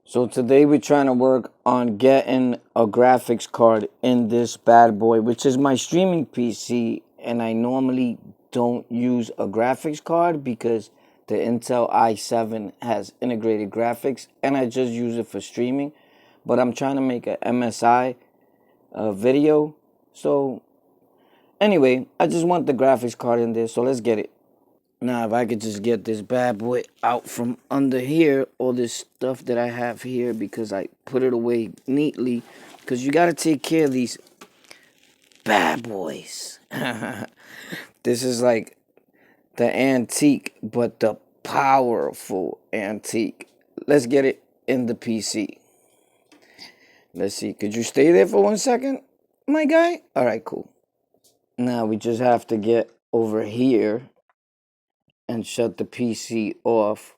So today we're trying to work on getting a graphics card in this bad boy, which is my streaming PC, and I normally don't use a graphics card because the Intel i7 has integrated graphics and I just use it for streaming. But I'm trying to make a MSI video. So anyway, I just want the graphics card in there, so let's get it. Now, if I could just get this bad boy out from under here, all this stuff that I have here, because I put it away neatly, because you got to take care of these bad boys. This is like the antique, but the powerful antique. Let's get it in the PC. Let's see. Could you stay there for 1 second, my guy? All right, cool. Now we just have to get over here and shut the PC off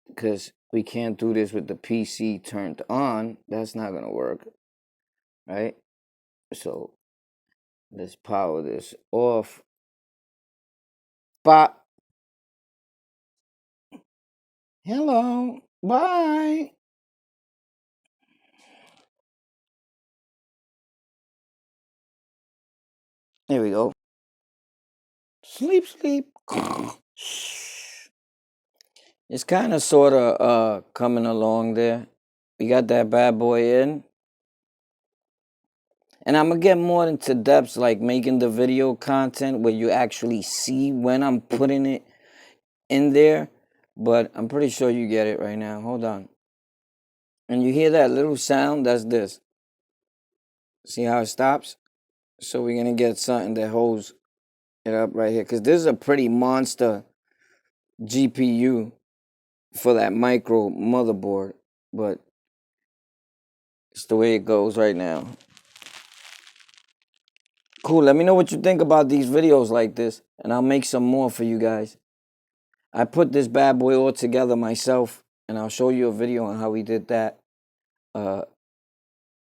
because we can't do this with the PC turned on. That's not going to work, right? So let's power this off. Bye. Hello. Bye. There we go. Sleep, sleep. It's kind of sort of coming along there. We got that bad boy in. And I'm going to get more into depths, like making the video content where you actually see when I'm putting it in there. But I'm pretty sure you get it right now. Hold on. And you hear that little sound? That's this. See how it stops? So we're going to get something that holds it up right here. Because this is a pretty monster GPU for that micro motherboard. But it's the way it goes right now. Cool. Let me know what you think about these videos like this. And I'll make some more for you guys. I put this bad boy all together myself. And I'll show you a video on how we did that. And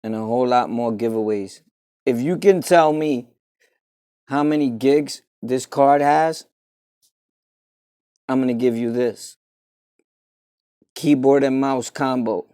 a whole lot more giveaways. If you can tell me how many gigs this card has, I'm going to give you this. Keyboard and mouse combo.